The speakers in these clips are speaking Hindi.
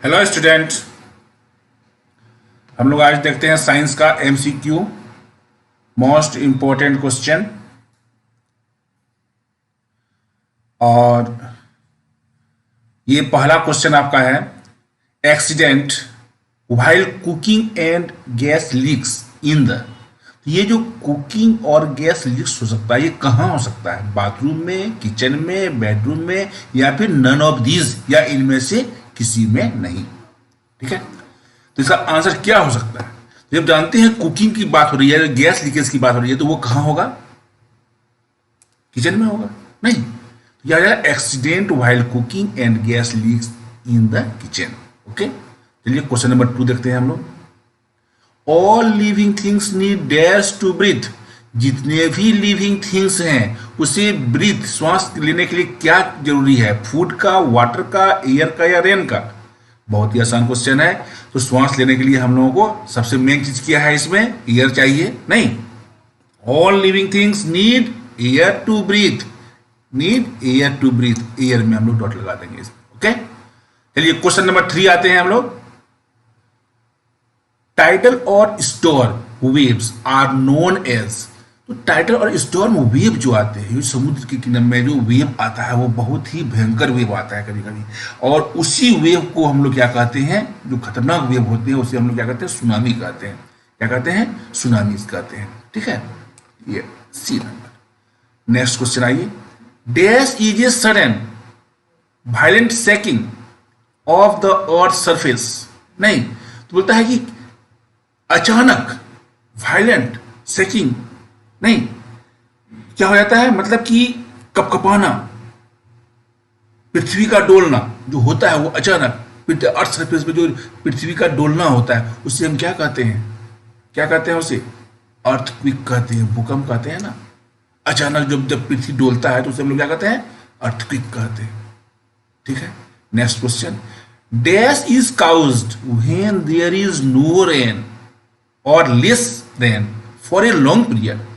Hello student. हम लोग आज देखते हैं साइंस का एमसीक्यू मोस्ट इंपॉर्टेंट क्वेश्चन। और ये पहला क्वेश्चन आपका है, accident while cooking and gas leaks in the. ये जो कुकिंग और गैस लीक्स हो सकता है, ये कहाँ हो सकता है? बाथरूम में, किचन में, बेडरूम में, या फिर नन ऑफ दीज, या इनमें से किसी में नहीं। ठीक है, तो इसका आंसर क्या हो सकता है? जब जानते हैं कुकिंग की बात हो रही है, गैस लीकेज की बात हो रही है, तो वो कहां होगा? किचन में होगा? नहीं, यह आ जाएगा accident while cooking and gas leaks in the kitchen. Okay, चलिए क्वेश्चन नंबर 2 देखते हैं हम लोग। All living things need dash to breathe. जितने भी लिविंग थिंग्स हैं उसे ब्रीथ, श्वास लेने के लिए क्या जरूरी है? फूड का, वाटर का, एयर का, या रेन का? बहुत ही आसान क्वेश्चन है। तो श्वास लेने के लिए हम लोगों को सबसे मेन चीज क्या है? इसमें एयर चाहिए। नहीं, all living things need air to breathe, need air to breathe. Air में हम लोग डॉट लगा देंगे इसमें। ओके, चलिए क्वेश्चन नंबर 3 आते हैं हम लोग। टाइडल और storm waves are known as. तो टाइडल और स्टॉर्म वेव जो आते हैं, समुद्र के किनारे में जो वेव आता है वो बहुत ही भयंकर वेव आता है कभी कभी, और उसी वेव को हम लोग क्या कहते हैं? जो खतरनाक वेव होते हैं उसे हम लोग क्या कहते हैं? सुनामी कहते हैं। क्या कहते हैं? सुनामी कहते हैं। ठीक है, ये सी नंबर। नेक्स्ट क्वेश्चन आइए। Dash is a sudden violent shaking of the earth surface. नहीं, तो बोलता है कि अचानक वायलेंट शेकिंग, नहीं, क्या हो जाता है? मतलब कि कपकपाना, पृथ्वी का डोलना जो होता है वो अचानक अर्थ सरफेस पे जो पृथ्वी का डोलना होता है उसे हम क्या कहते हैं? क्या कहते हैं उसे? अर्थक्वेक कहते हैं, भूकंप कहते हैं ना। अचानक जब जब पृथ्वी डोलता है तो उसे हम लोग क्या कहते हैं? अर्थक्वेक कहते हैं। ठीक है, next question. Dash is caused when there is no rain और less rain for a long period.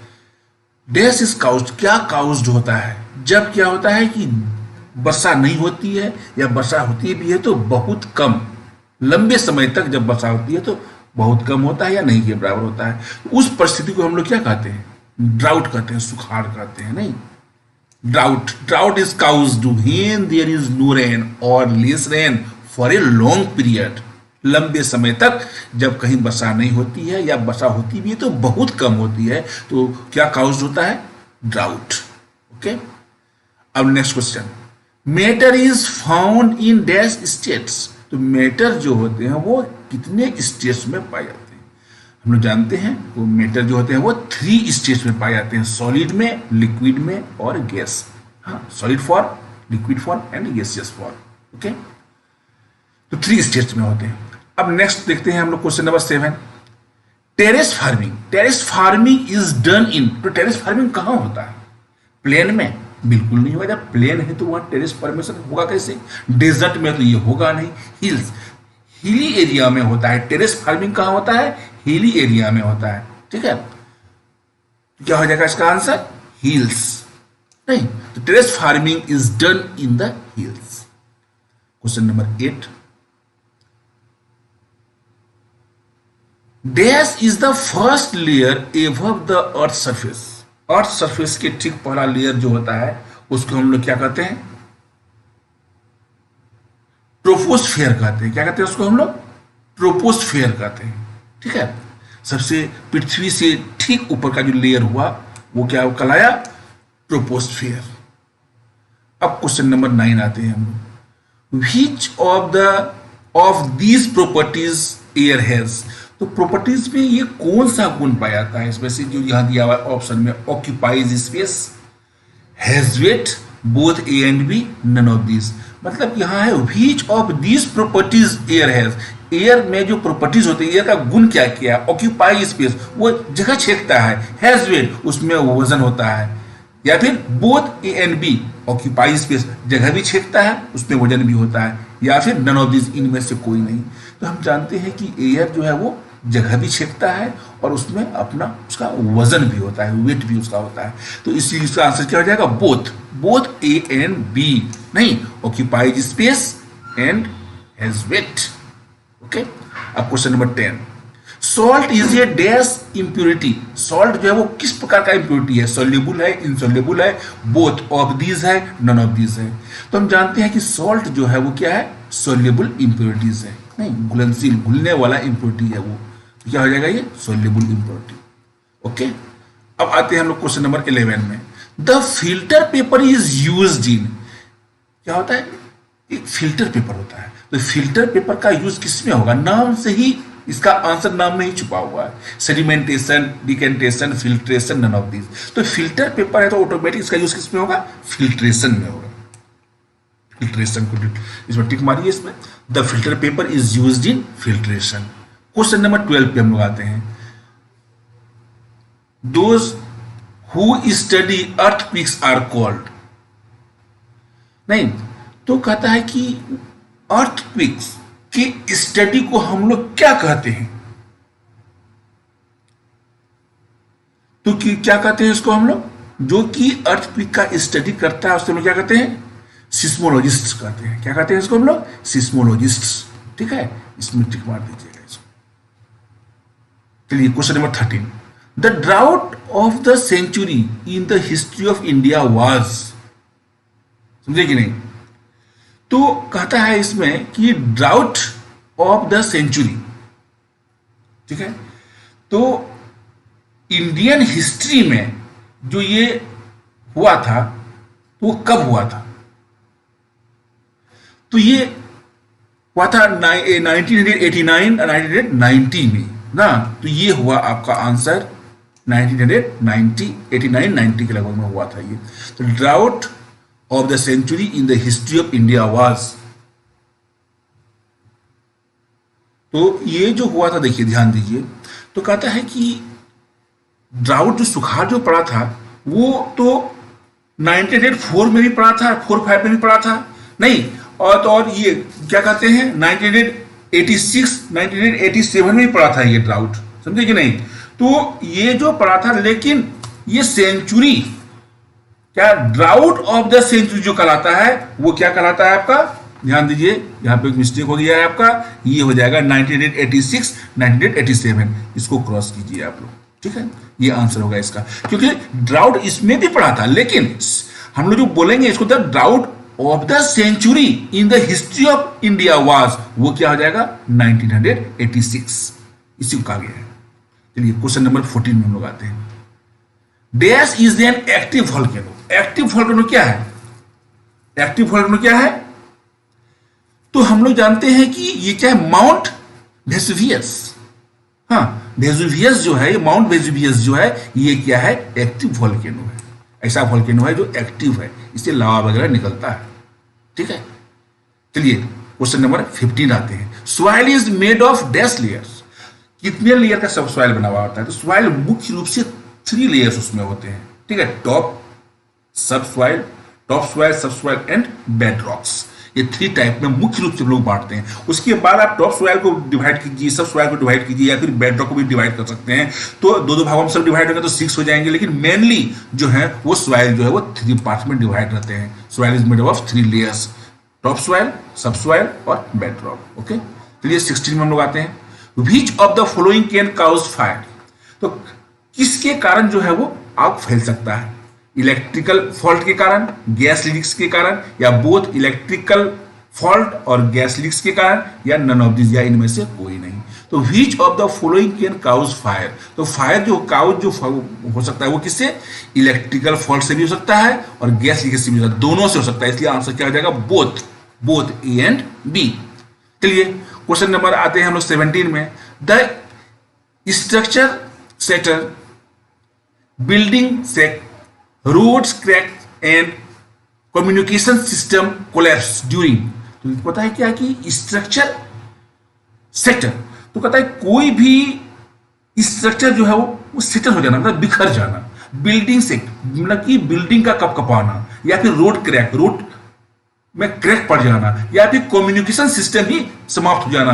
Dash is caused, क्या काउज्ड होता है? जब क्या होता है कि वर्षा नहीं होती है, या वर्षा होती भी है तो बहुत कम, लंबे समय तक जब वर्षा होती है तो बहुत कम होता है या नहीं के बराबर होता है। उस परिस्थिति को हम लोग क्या कहते हैं? ड्राउट कहते हैं, सुखाड़ कहते हैं। नहीं, drought, drought is caused when there is no rain और less rain for a long period. लंबे समय तक जब कहीं वर्षा नहीं होती है, या वर्षा होती भी है तो बहुत कम होती है, तो क्या काउज्ड होता है? ड्राउट। ओके, अब next question. Matter is found in dash states. तो मैटर जो होते हैं वो कितने स्टेट्स में पाए जाते हैं? हम लोग जानते हैं वो मैटर जो होते हैं वो 3 स्टेट्स में पाए जाते हैं, सॉलिड में, लिक्विड में और गैस। हाँ, solid form, liquid form and gaseous form. Okay, तो 3 स्टेट्स में होते हैं। अब नेक्स्ट देखते हैं हम लोग question number 7। Terrace farming. Terrace farming is done in. तो टेरेस फार्मिंग कहाँ होता है? प्लेन में? बिल्कुल नहीं होगा। जब प्लेन है तो वहां टेरेस फार्मेशन होगा कैसे? डेजर्ट में तो ये होगा नहीं। हिल्स, हिली एरिया में होता है। टेरेस फार्मिंग कहाँ होता है? हिली एरिया में होता है। ठीक है, क्या हो जाएगा इसका आंसर? हिल्स। नहीं, तो terrace farming is done in the hills. Question number 8। Dash is the first layer above the earth surface. Earth surface के ठीक पहला लेयर जो होता है उसको हम लोग क्या कहते हैं? ट्रोपोस्फेयर कहते हैं। क्या कहते हैं उसको हम लोग? ट्रोपोस्फेयर कहते हैं। ठीक है, सबसे पृथ्वी से ठीक ऊपर का जो लेयर हुआ वो क्या कहलाया? ट्रोपोस्फेयर। अब क्वेश्चन नंबर 9 आते हैं हम लोग। Which of these properties air has. तो प्रॉपर्टीज में ये कौन सा गुण पाया जाता है? इसमें से जो यहां दिया हुआ ऑप्शन में, occupies space, has weight, both A and B, none of this. मतलब यहां है which of these properties air has. Air में जो प्रॉपर्टीज होती है, एयर का गुण क्या किया? ऑक्यूपाई स्पेस, वो जगह छेकता है। हैज वेट, उसमें वजन होता है। या फिर both A and B, occupy space, जगह भी छेकता है, उसमें वजन भी होता है। या फिर नन ऑफ दिस, इनमें से कोई नहीं। तो हम जानते हैं कि एयर जो है वो जगह भी छेकता है और उसमें अपना उसका वजन भी होता है, वेट भी उसका होता है। तो इसलिए इसका आंसर क्या हो जाएगा? Both, both A and B. नहीं, occupies space and has weight. Okay. अब question number 10, salt is a dash impurity. Salt जो है वो किस प्रकार का इम्प्योरिटी है? सोल्यूबल है, इनसोल्यूबल है, बोथ ऑफ दीज है, नन ऑफ दीज है। तो हम जानते हैं कि सॉल्ट जो है वो क्या है? सोल्यूबल इम्प्योरिटीज है, नहीं घुलनशील, घुलने वाला इम्प्योरिटी है वो। तो क्या हो जाएगा ये? Soluble impurity. ओके। अब आते हैं हम लोग क्वेश्चन नंबर 11 में। The filter paper is used इन। क्या होता है? एक फिल्टर पेपर होता है। तो फिल्टर पेपर का यूज किसमें होगा? नाम से ही इसका आंसर नाम में ही छुपा हुआ है। Sedimentation, decantation, filtration, none of this. तो फिल्टर पेपर है तो ऑटोमेटिक इसका यूज किसमें होगा? फिल्ट्रेशन में होगा। फिल्ट्रेशन को इसमें टिक मारिए इसमें। The filter paper is used in filtration. Question number 12 पे हम लोग आते हैं। Those who study earthquakes are called. नहीं, तो कहता है कि अर्थक्वेक्स की स्टडी को हम लोग क्या कहते हैं? तो क्या कहते हैं इसको हम लोग? जो कि अर्थक्वेक का स्टडी करता है उससे हम लोग क्या कहते हैं? सिस्मोलॉजिस्ट कहते हैं। क्या कहते हैं इसको हम लोग? सिस्मोलॉजिस्ट। ठीक है, इसमें टिक मार दीजिएगा इसको। चलिए question number 13, the drought of the century in the history of India was. समझे कि नहीं? तो कहता है इसमें कि ड्राउट ऑफ द सेंचुरी, ठीक है, तो इंडियन हिस्ट्री में जो ये हुआ था तो वो कब हुआ था? तो ये हुआ था 1989 और 1990 में ना। तो ये हुआ आपका आंसर 1990, 89-90 के लगभग में हुआ था ये। तो drought of the century in the history of India was. तो ये जो हुआ था, देखिए ध्यान दीजिए, तो कहता है कि ड्राउट जो सुखाड़ जो पड़ा था वो तो 1904 में भी पड़ा था, 45 में भी पड़ा था, नहीं और ये क्या कहते हैं 1986, 1987 में भी पड़ा था ये ड्राउट। समझे कि नहीं? तो ये जो पड़ा था, लेकिन ये सेंचुरी, क्या ड्राउट ऑफ द सेंचुरी जो कहलाता है वो क्या कहलाता है आपका? ध्यान दीजिए, यहां पे एक मिस्टेक हो गया है आपका। ये हो जाएगा 1986, 1987। इसको क्रॉस कीजिए आप लोग, ठीक है? ये आंसर होगा इसका, क्योंकि ड्राउट इसमें भी पड़ा था, लेकिन हम लोग जो बोलेंगे इसको the drought of the century in the history of India was, वो क्या हो जाएगा? 1986। इसी को कहा गया है। चलिए क्वेश्चन नंबर 14 में हम लोग आते हैं। Dash is an active volcano. Active volcano क्या है? एक्टिव वोल्केनो क्या है? तो हम लोग जानते हैं कि ये क्या है? Mount Vesuvius. हाँ, वेसुवियस जो है, माउंट वेसुवियस जो है, ये क्या है? एक्टिव वोल्केनो है। ऐसा वोल्केनो है जो एक्टिव है, इससे लावा वगैरह निकलता है, ठीक है? चलिए क्वेश्चन नंबर 15 आते हैं। Soil is made of dash layers. कितने लेयर का सब सॉइल बना हुआ होता है? तो सॉइल मुख्य रूप से 3 लेयर्स उसमें होते हैं, ठीक है? Top soil, sub soil and bed rocks. ये 3 टाइप में मुख्य रूप से हम लोग बांटते हैं। उसके बाद आप टॉप सॉइल को डिवाइड कीजिए, सब सॉइल को डिवाइड कीजिए, या फिर बेड रॉक को भी डिवाइड कर सकते हैं। तो 2-2 भागों में सब डिवाइड होगा तो 6 हो जाएंगे, लेकिन मेनली जो है वो सॉइल जो है वो 3 पार्ट में डिवाइड रहते हैं। Soil is made of 3 layers, top soil, sub soil और बेड रॉक। ओके, चलिए 16 में हम लोग आते हैं। Which of the following can cause fire. तो किसके कारण जो है वो आग फैल सकता है? इलेक्ट्रिकल फॉल्ट के कारण, गैस लीक्स के कारण, या बोथ इलेक्ट्रिकल फॉल्ट और गैस लीक्स के कारण, या नन ऑफ दिस, या इनमें से कोई नहीं। तो which of the following can cause fire. तो फायर जो काउज जो हो सकता है वो किससे? इलेक्ट्रिकल फॉल्ट से भी हो सकता है और गैस लीकेज से भी हो सकता है, दोनों से हो सकता है। इसलिए आंसर क्या हो जाएगा? Both A and B. चलिए क्वेश्चन नंबर आते हैं हम लोग 17 में। The structure settle, building set, roads crack and communication system collapse during. तो पता है क्या कि स्ट्रक्चर सेक्टर, तो कहता है कोई भी स्ट्रक्चर जो है वो सेटल हो जाना, मतलब बिखर जाना। बिल्डिंग सेक्ट मतलब कि बिल्डिंग का कपकपाना, या फिर रोड क्रैक, रोड में क्रैक पड़ जाना, या फिर कम्युनिकेशन सिस्टम ही समाप्त हो जाना।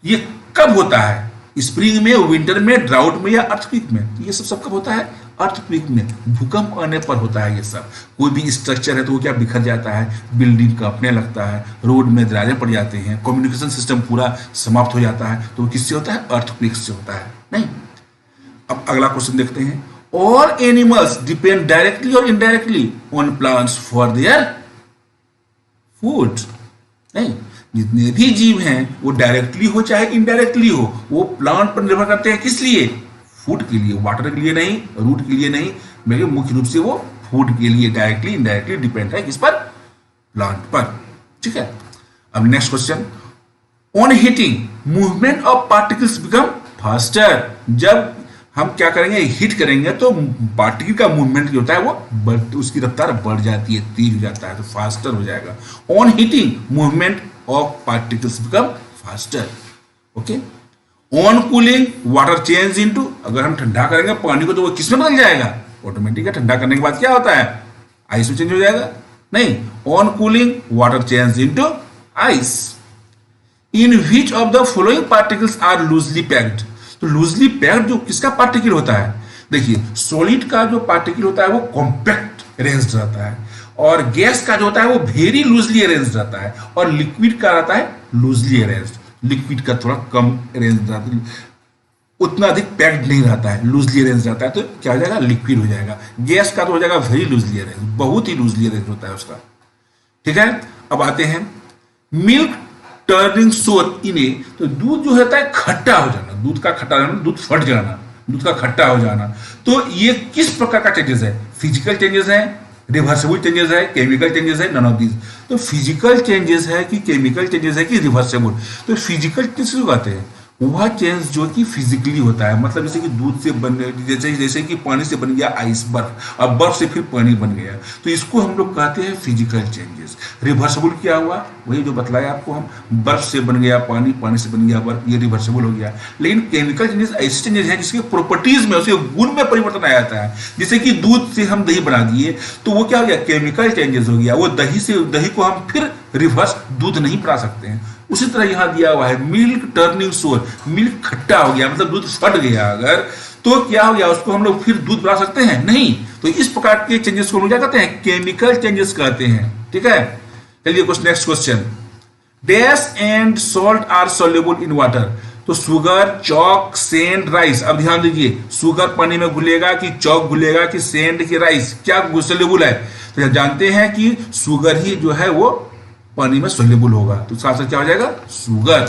ये कब होता है? स्प्रिंग में, विंटर में, ड्राउट में, या अर्थक्वेक में? ये सब कब होता है? अर्थक्वेक में भूकंप आने पर होता है ये सब। कोई भी स्ट्रक्चर है तो वो क्या बिखर जाता है, बिल्डिंग कांपने लगता है, रोड में दरारें पड़ जाते हैं, कम्युनिकेशन सिस्टम पूरा समाप्त हो जाता है, तो वो किससे होता है, अर्थक्वेक से होता है। नहीं, अब अगला क्वेश्चन देखते हैं। ऑल एनिमल्स डिपेंड डायरेक्टली और indirectly on plants for their food. नहीं, जितने भी जीव हैं वो डायरेक्टली हो चाहे इनडायरेक्टली हो, वो प्लांट पर निर्भर करते हैं। किस लिए, फूड के लिए, वाटर के लिए नहीं, रूट के लिए नहीं, बल्कि मुख्य रूप से वो फूड के लिए डायरेक्टली इनडायरेक्टली डिपेंड है। किस पर, प्लांट पर। ठीक है, अब next question. On heating movement of particles become faster. जब हम क्या करेंगे, हीट करेंगे तो पार्टिकल का मूवमेंट जो होता है वो उसकी रफ्तार बढ़ जाती है, तेज हो जाता है, तो फास्टर हो जाएगा। On heating movement of particles become faster. Okay, on cooling water change into, अगर हम ठंडा करेंगे पानी को तो वो किस में बदल जाएगा, ऑटोमेटिक है। ठंडा करने के बाद क्या होता है, आइस में चेंज हो जाएगा। नहीं, on cooling water change into ice. In which of the following particles are loosely packed. तो लूजली पैक्ड जो किसका पार्टिकल होता है, देखिए सॉलिड का जो पार्टिकल होता है वो कॉम्पैक्ट अरेंज्ड रहता है, और गैस का जो होता है वो वेरी लूजली अरेंज्ड रहता है, और लिक्विड का रहता है लूजली अरेंज्ड। लिक्विड का थोड़ा कम अरेंज्ड रहता है, उतना अधिक पैक्ड नहीं रहता है, लूजली अरेंज रहता है, तो क्या हो जाएगा, लिक्विड हो जाएगा। गैस का तो हो जाएगा वेरी लूजली अरेंज, बहुत ही लूजली अरेंज होता है उसका। ठीक है, अब आते हैं मिल्क टर्निंग सोर इन ए। तो दूध जो होता है खट्टा हो जाना, दूध का खट्टा जाना, दूध फट जाना, दूध का खट्टा हो जाना, तो ये किस प्रकार का चेंजेस है, फिजिकल चेंजेस है, रिवर्सिबल चेंजेस है, केमिकल चेंजेस है, नन ऑफ दीज। तो फिजिकल चेंजेस है कि केमिकल चेंजेस है कि रिवर्सिबल। तो फिजिकल किस कहते हैं, वह चेंज जो कि फिजिकली होता है, मतलब जैसे कि दूध से बन, जैसे कि पानी से बन गया आइस, बर्फ, अब बर्फ से फिर पानी बन गया, तो इसको हम लोग कहते हैं फिजिकल चेंजेस। रिवर्सिबल क्या हुआ, वही जो बतलाया आपको हम, बर्फ से बन गया पानी, पानी से बन गया बर्फ, ये रिवर्सिबल हो गया। लेकिन केमिकल चेंजेस ऐसे चेंजेस हैं जिसके प्रॉपर्टीज में, उसके गुण में परिवर्तन आ जाता है। जैसे कि दूध से हम दही बना दिए तो वो क्या हो गया, केमिकल चेंजेस हो गया, वो दही को हम फिर रिवर्स दूध नहीं बना सकते हैं। उसी तरह यहां दिया हुआ है मिल्क टर्निंग सोर, मिल्क खट्टा हो गया, मतलब दूध फट गया अगर, तो क्या हो गया, उसको हम लोग फिर दूध बना सकते हैं, नहीं। तो इस प्रकार के चेंजेस को हम लोग क्या कहते हैं, केमिकल चेंजेस कहते हैं। ठीक है, चलिए next question. Dash and salt are soluble in water. तो शुगर, चॉक, सेंड, राइस। अब ध्यान दीजिए, शुगर पानी में घुलेगा कि चॉक घुलेगा कि सेंड की राइस, क्या सोल्यूबल है। तो जानते हैं कि शुगर ही जो है वो पानी में सोल्यूबल होगा, तो इसका आंसर क्या हो जाएगा, शुगर।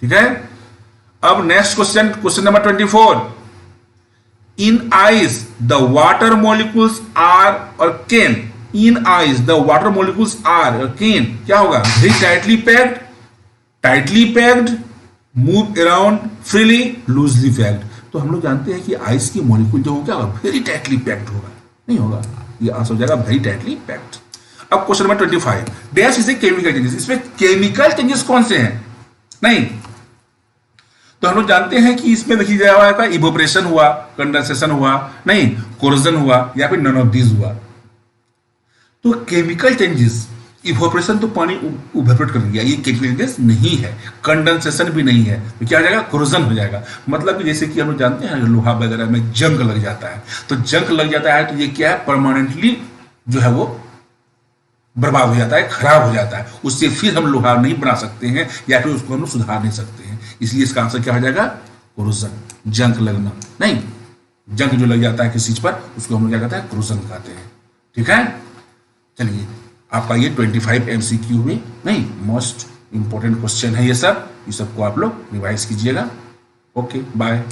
ठीक है, अब next question, question number 24। In ice the water molecules are और can, in ice the water molecules are और कैन क्या होगा, very tightly packed, move around freely, loosely packed. तो हम लोग जानते हैं कि आइस की मॉलिक्यूल जो होगा वेरी टाइटली पैक्ड होगा, नहीं होगा, ये आंसर हो जाएगा वेरी टाइटली पैक्ड। अब question number 25। Dash is a chemical changes. इसमें केमिकल चेंजेस कौन से हैं, नहीं, तो हम लोग जानते हैं कि इसमें देखिए जाएगा इवोपरेशन हुआ, कंडेंसेशन हुआ, नहीं कोरोजन हुआ, या फिर नन ऑफ दीज हुआ। तो केमिकल चेंजेस, इवोपरेशन तो पानी इवेपोरेट कर दिया, ये केमिकल चेंजेस नहीं है, कंडेंसेशन भी नहीं है, तो क्या हो जाएगा, कोरोजन हो जाएगा। मतलब कि जैसे कि हम लोग जानते हैं लोहा वगैरह में जंग लग जाता है, तो जंग लग जाता है तो ये क्या है, परमानेंटली जो है वो बर्बाद हो जाता है, खराब हो जाता है, उससे फिर हम लोहा नहीं बना सकते हैं, या फिर उसको हम लोग सुधार नहीं सकते हैं। इसलिए इसका आंसर क्या हो जाएगा, कोरोजन, जंग लगना। नहीं, जंग जो लग जाता है किसी चीज पर उसको हम लोग क्या कहते हैं, कोरोजन कहते हैं। ठीक है, चलिए आपका ये 25 MCQ में नहीं मोस्ट इंपॉर्टेंट क्वेश्चन है ये सबको आप लोग रिवाइज कीजिएगा। Okay, bye.